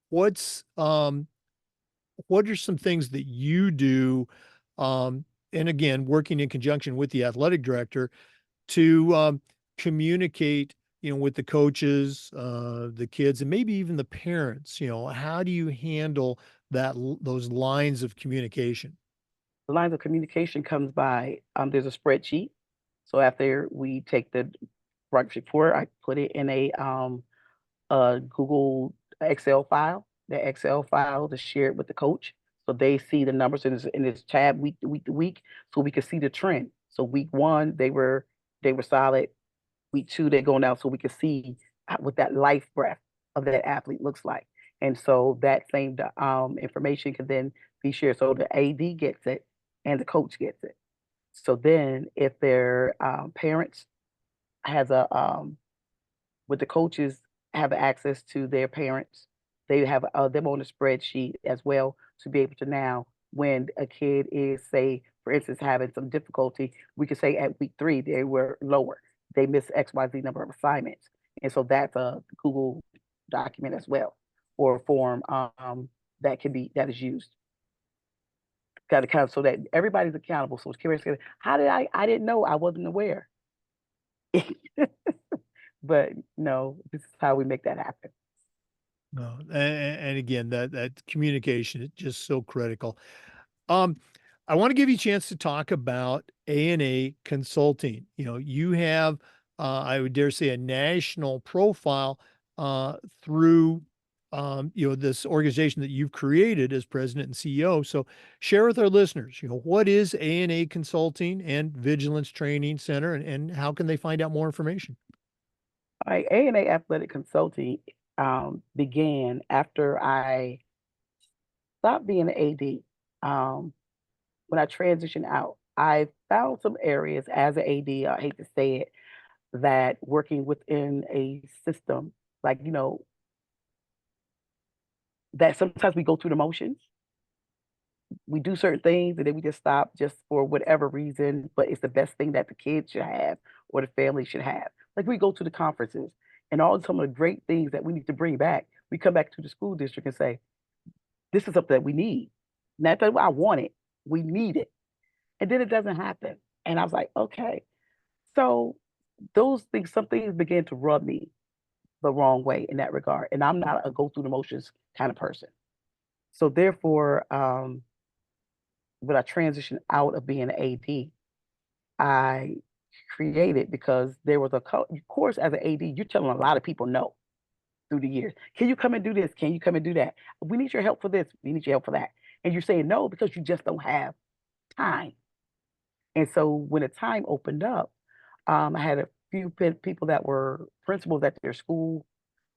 What's what are some things that you do? And again, working in conjunction with the athletic director to communicate, with the coaches, the kids, and maybe even the parents. How do you handle those lines of communication? The lines of communication comes by, there's a spreadsheet. So after we take the progress report, I put it in a Google Excel file. The Excel file is shared with the coach, so they see the numbers in this tab week to week to week, so we can see the trend. So week one they were solid. Week two they're going out, so we can see what that life breath of that athlete looks like. And so that same information can then be shared. So the AD gets it and the coach gets it. So then if their parents has a with the coaches have access to their parents. They have them on the spreadsheet as well to be able to now, when a kid is, say, for instance, having some difficulty, we could say at week 3 they were lower. They missed XYZ number of assignments. And so that's a Google document as well, or a form that is used. Got to kind of so that everybody's accountable. So it's curious, how did I didn't know, I wasn't aware. But no, this is how we make that happen. No, and again, that communication is just so critical. Um, I want to give you a chance to talk about A&A consulting. You have I would dare say, a national profile through this organization that you've created as president and CEO. So share with our listeners, what is A&A Consulting and Vigilance Training Center, and how can they find out more information? All right, A&A Athletic Consulting began after I stopped being an AD. When I transitioned out, I found some areas as an AD, I hate to say it, that working within a system, like, that sometimes we go through the motions. We do certain things and then we just stop just for whatever reason, but it's the best thing that the kids should have or the family should have. Like we go to the conferences and all some of the great things that we need to bring back, we come back to the school district and say, this is something that we need. Not that I want it, we need it. And then it doesn't happen. And I was like, okay. So those things, some things began to rub me the wrong way in that regard. And I'm not a go through the motions kind of person. So therefore, when I transitioned out of being an AD, I created because there was a course as an AD, you're telling a lot of people no through the years. Can you come and do this? Can you come and do that? We need your help for this. We need your help for that. And you're saying no because you just don't have time. And so when the time opened up, I had a few people that were principals at their school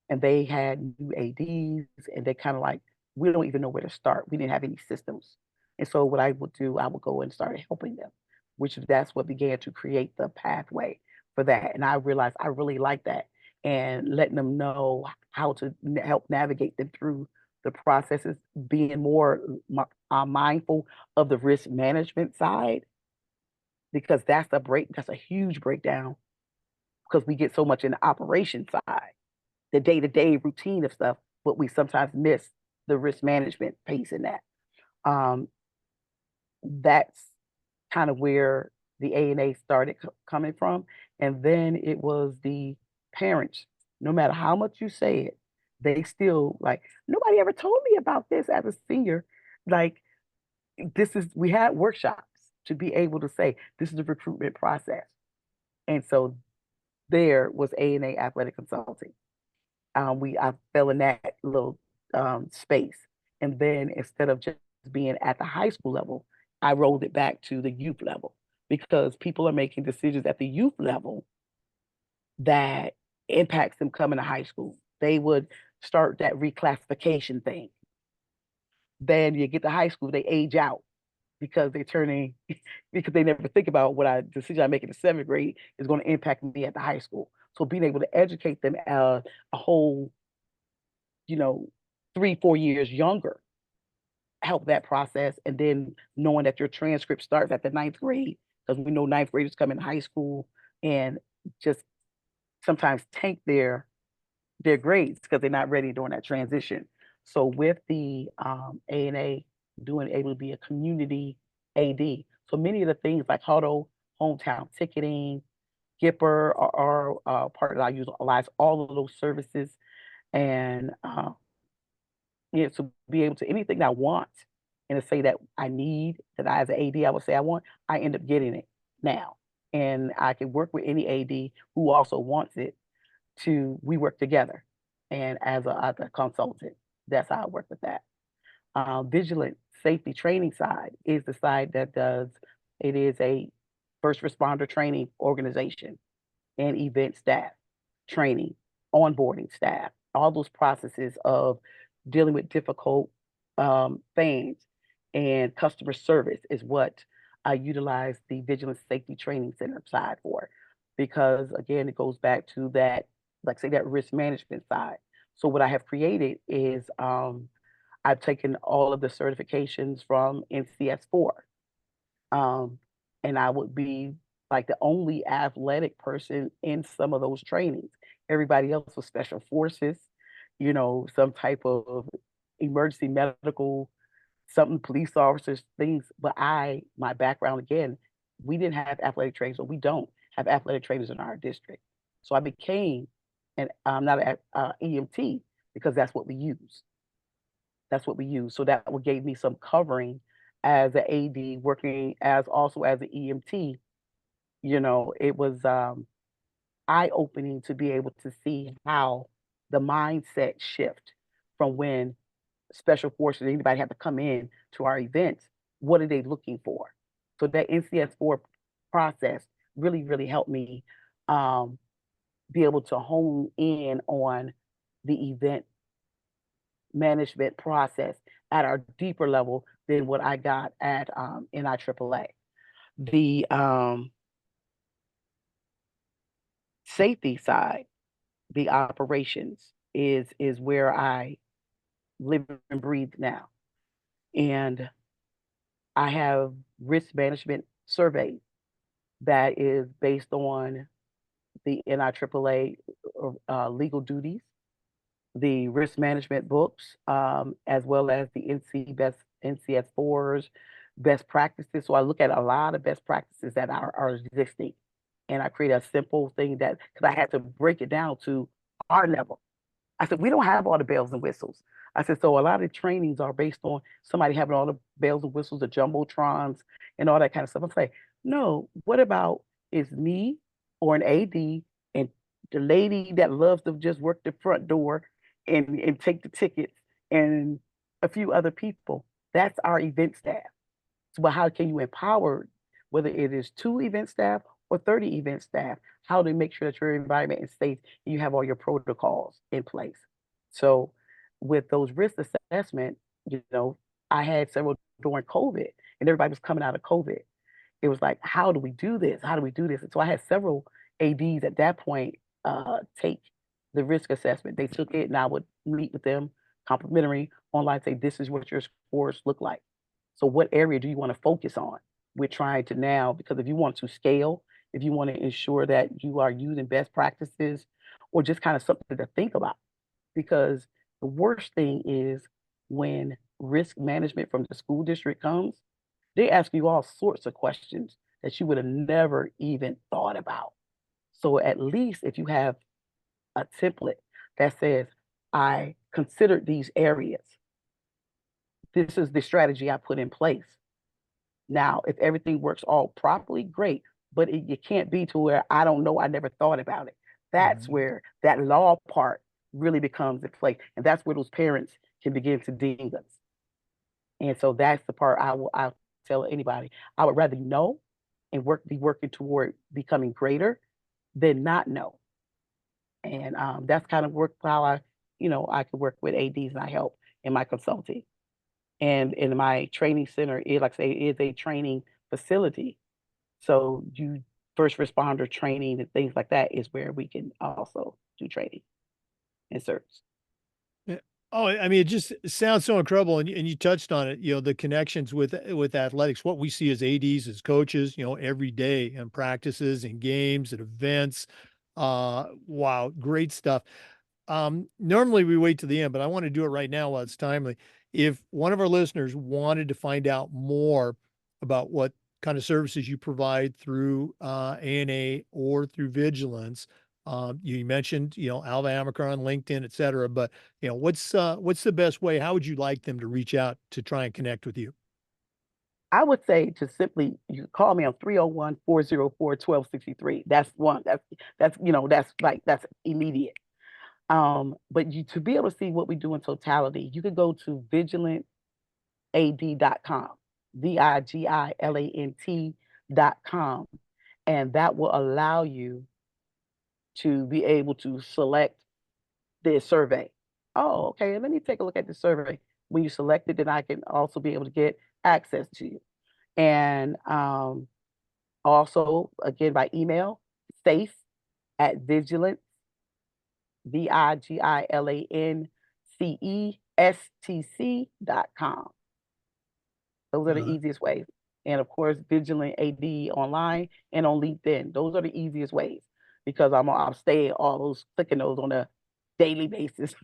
and they had new ADs and they kind of like, we don't even know where to start. We didn't have any systems. And so what I would do, I would go and start helping them, which that's what began to create the pathway for that. And I realized I really like that and letting them know how to help navigate them through the processes, being more mindful of the risk management side, because that's a huge breakdown because we get so much in the operation side, the day-to-day routine of stuff, but we sometimes miss the risk management piece in that. Um, that's kind of where the A&A started coming from. And then it was the parents. No matter how much you say it, they still like, nobody ever told me about this as a senior. Like, we had workshops to be able to say, this is the recruitment process. And so there was A&A Athletic Consulting. I fell in that little space. And then instead of just being at the high school level, I rolled it back to the youth level because people are making decisions at the youth level that impacts them coming to high school. They would start that reclassification thing. Then you get to high school, they age out because they're turning, because they never think about what decision I make in the seventh grade is going to impact me at the high school. So being able to educate them a whole, you know, 3, 4 years younger, help that process. And then knowing that your transcript starts at the ninth grade, because we know ninth graders come in high school and just sometimes tank their grades because they're not ready during that transition. So with the A&A doing able to be a community AD, so many of the things like Huddle, hometown ticketing, Gipper are part that I utilize all of those services and yeah, to be able to anything I want and to say that I need that I as an AD I would say I want, I end up getting it now. And I can work with any AD who also wants it to we work together. And as a consultant, that's how I work with that. Vigilant safety training side is the side that does it is a first responder training organization and event staff training, onboarding staff, all those processes of dealing with difficult things and customer service is what I utilize the Vigilance Safety Training Center side for. Because again, it goes back to that, like say that risk management side. So what I have created is I've taken all of the certifications from NCS4 and I would be like the only athletic person in some of those trainings. Everybody else was special forces, some type of emergency medical, something police officers, things. But my background again, we didn't have athletic trainers, or we don't have athletic trainers in our district. So I became an not an EMT because that's what we use. That's what we use. So that what gave me some covering as an AD, working as also as an EMT. It was eye-opening to be able to see how the mindset shift from when special forces, anybody have to come in to our events, what are they looking for? So that NCS4 process really, really helped me um, be able to hone in on the event management process at our deeper level than what I got at NIAAA. The safety side, the operations is where I live and breathe now. And I have risk management surveys that is based on the NIAAA legal duties, the risk management books, as well as the NCS4s, best practices. So I look at a lot of best practices that are existing, and I create a simple thing that because I had to break it down to our level. I said, we don't have all the bells and whistles. I said, so a lot of trainings are based on somebody having all the bells and whistles, the jumbotrons, and all that kind of stuff. I'm like, no, what about is me or an AD and the lady that loves to just work the front door and take the tickets and a few other people? That's our event staff. So, but how can you empower, whether it is 2 event staff or 30 event staff, how to make sure that your environment is safe and you have all your protocols in place? So, with those risk assessment, you know, I had several during COVID, and everybody was coming out of COVID. It was like, how do we do this? How do we do this? And so I had several ADs at that point take the risk assessment. They took it, and I would meet with them complimentary online, say, this is what your scores look like. So what area do you want to focus on? We're trying to now, because if you want to scale, if you want to ensure that you are using best practices or just kind of something to think about, because the worst thing is when risk management from the school district comes, they ask you all sorts of questions that you would have never even thought about. So at least if you have a template that says, I considered these areas, this is the strategy I put in place. Now, if everything works all properly, great. But it can't be to where I don't know, I never thought about it. That's Mhm. where that law part really becomes in play. And that's where those parents can begin to ding us. And so that's the part I'll tell anybody. I would rather know and be working toward becoming greater than not know. And that's kind of work how I could work with ADs and I help in my consulting. And in my training center, it like I say, is a training facility. So you first responder training and things like that is where we can also do training and certs. Yeah. Oh, I mean, it just sounds so incredible, and you touched on it. The connections with athletics, what we see as ADs, as coaches, every day in practices and games and events. Wow, great stuff. Normally we wait to the end, but I want to do it right now while it's timely. If one of our listeners wanted to find out more about what kind of services you provide through ANA or through Vigilance, you mentioned, Alva Amaker on LinkedIn, et cetera, but what's the best way? How would you like them to reach out to try and connect with you? I would say to simply you call me on 301-404-1263. That's one. That's immediate. But you to be able to see what we do in totality, you could go to vigilantad.com, VIGILANT.com, and that will allow you to be able to select the survey. Oh, okay, let me take a look at the survey. When you select it, then I can also be able to get access to you. And also, again, by email, safe at vigilance, VIGILANCESTC.com. Those are the Uh, easiest ways. And of course, Vigilant AD online and on LinkedIn. Those are the easiest ways because I'm staying all those clicking those on a daily basis.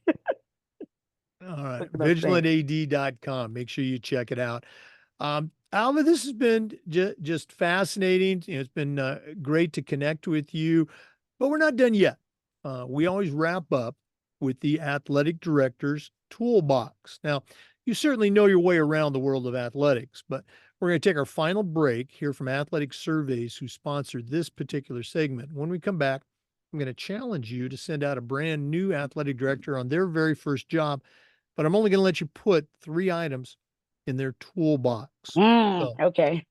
all right, Clicking those things. vigilantad.com. Make sure you check it out. Alva, this has been just fascinating. It's been great to connect with you, but we're not done yet. We always wrap up with the athletic director's toolbox. Now, you certainly know your way around the world of athletics, but we're going to take our final break, hear from Athletic Surveys, who sponsored this particular segment. When we come back, I'm going to challenge you to send out a brand new athletic director on their very first job, but I'm only going to let you put 3 items in their toolbox. So Okay.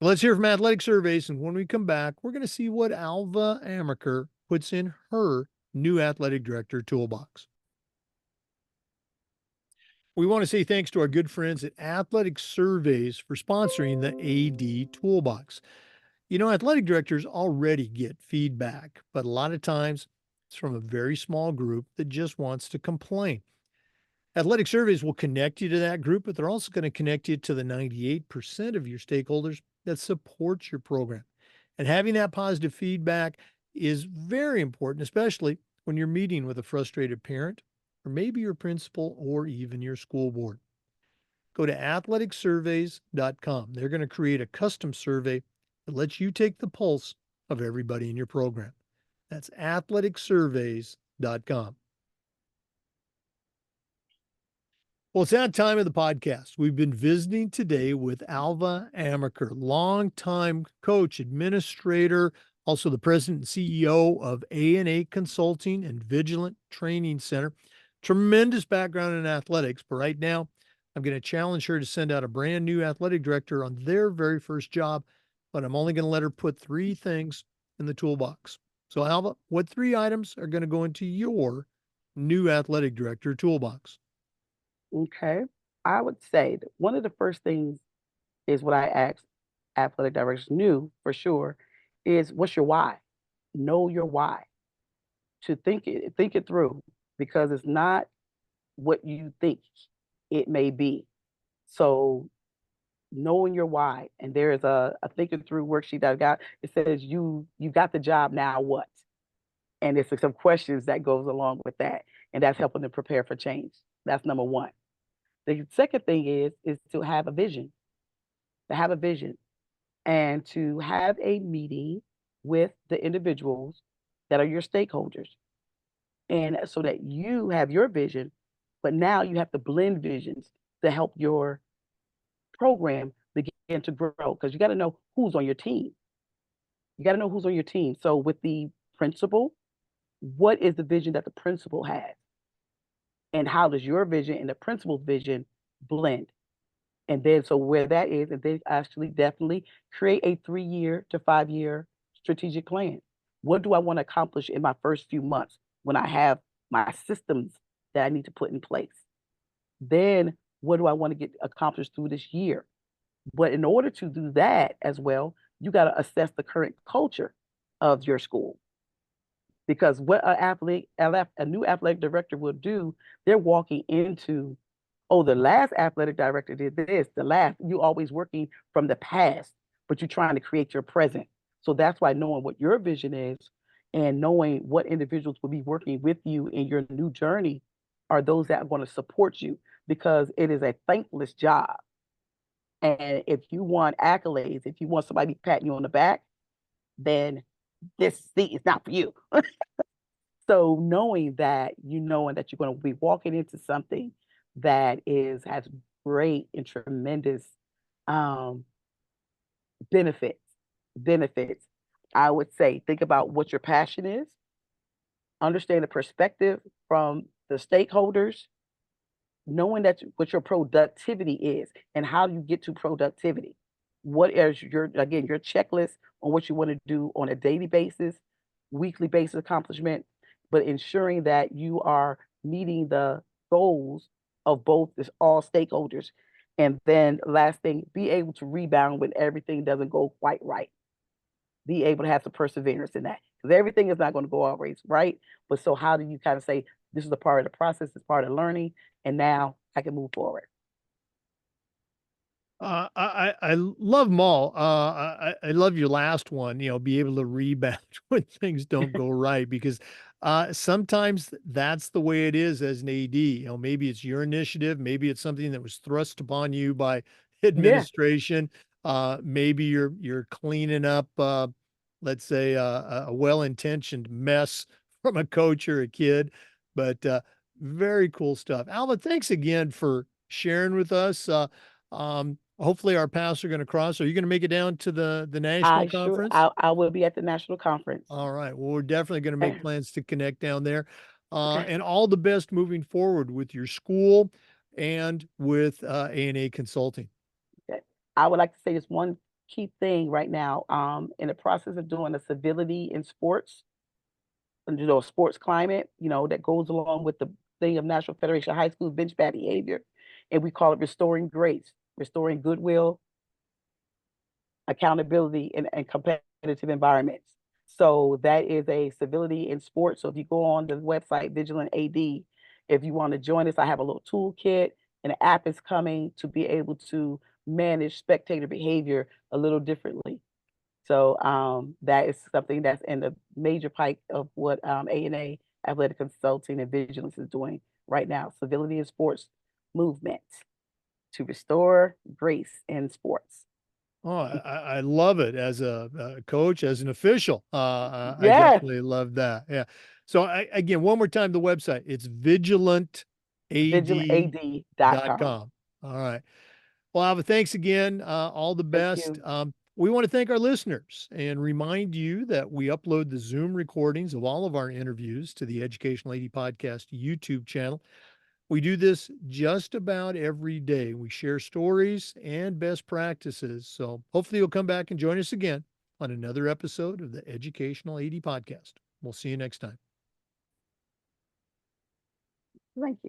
let's hear from Athletic Surveys. And when we come back, we're going to see what Alva Amaker puts in her new athletic director toolbox. We want to say thanks to our good friends at Athletic Surveys for sponsoring the AD Toolbox. You know, athletic directors already get feedback, but a lot of times it's from a very small group that just wants to complain. Athletic Surveys will connect you to that group, but they're also going to connect you to the 98% of your stakeholders that support your program. And having that positive feedback is very important, especially when you're meeting with a frustrated parent, or maybe your principal, or even your school board. Go to athleticsurveys.com. They're going to create a custom survey that lets you take the pulse of everybody in your program. That's athleticsurveys.com. Well, it's that time of the podcast. We've been visiting today with Alva Amaker, longtime coach, administrator, also the president and CEO of A&A Consulting and Vigilance Training Center. Tremendous background in athletics, but right now I'm going to challenge her to send out a brand new athletic director on their very first job, but I'm only going to let her put 3 things in the toolbox. So, Alva, what 3 items are going to go into your new athletic director toolbox? Okay. I would say that one of the first things is what I asked athletic directors knew for sure is what's your why? Know your why. To think it through because it's not what you think it may be. So knowing your why, and there is a thinking through worksheet that I got. It says you got the job, now what? And it's some questions that goes along with that, and that's helping them prepare for change. That's number one. The second thing is to have a vision, to have a vision, and to have a meeting with the individuals that are your stakeholders, and so that you have your vision, but now you have to blend visions to help your program begin to grow because you got to know who's on your team. You got to know who's on your team. So with the principal, what is the vision that the principal has? And how does your vision and the principal's vision blend? And then so where that is, and then actually definitely create a 3-year to 5-year strategic plan. What do I want to accomplish in my first few months when I have my systems that I need to put in place? Then what do I want to get accomplished through this year? But in order to do that as well, you got to assess the current culture of your school. Because what a new athletic director will do, they're walking into, oh, the last athletic director did this, the last, you always working from the past, but you're trying to create your present. So that's why knowing what your vision is and knowing what individuals will be working with you in your new journey are those that are going to support you because it is a thankless job. And if you want accolades, if you want somebody patting you on the back, then this seat is not for you. So knowing that, knowing that you're going to be walking into something that has great and tremendous um, benefits, benefits, I would say think about what your passion is, understand the perspective from the stakeholders, knowing that what your productivity is and how you get to productivity. What is your checklist on what you want to do on a daily basis, weekly basis accomplishment, but ensuring that you are meeting the goals of both all stakeholders. And then last thing, be able to rebound when everything doesn't go quite right. Be able to have some perseverance in that. Because everything is not going to go always right. But so how do you kind of say, this is a part of the process, it's part of learning, and now I can move forward. I love them all. I love your last one, be able to rebound when things don't go right, because sometimes that's the way it is as an AD. Maybe it's your initiative, maybe it's something that was thrust upon you by Yeah. administration. Maybe you're cleaning up, let's say, a well-intentioned mess from a coach or a kid, but very cool stuff. Alva, thanks again for sharing with us. hopefully our paths are going to cross. Are you going to make it down to the national conference? I will be at the national conference. All right. Well, we're definitely going to make plans to connect down there. Okay. And all the best moving forward with your school and with A&A Consulting. Okay. I would like to say this one key thing right now. In the process of doing a civility in sports, and, sports climate, that goes along with the thing of National Federation of High School bench bad behavior, and we call it restoring grace, restoring goodwill, accountability, and competitive environments. So that is a civility in sports. So if you go on the website Vigilant AD, if you want to join us, I have a little toolkit, and an app is coming to be able to manage spectator behavior a little differently. So that is something that's in the major pike of what A&A Athletic Consulting and Vigilance is doing right now. Civility in sports movement to restore grace in sports. Oh, I love it as a coach, as an official. I Yes, definitely love that. Yeah. So again, one more time, the website, it's vigilantad.com. vigilantad.com. All right. Well, Alva, thanks again. All the Thank best. you. We want to thank our listeners and remind you that we upload the Zoom recordings of all of our interviews to the Educational AD Podcast YouTube channel. We do this just about every day. We share stories and best practices. So hopefully you'll come back and join us again on another episode of the Educational AD Podcast. We'll see you next time. Thank you.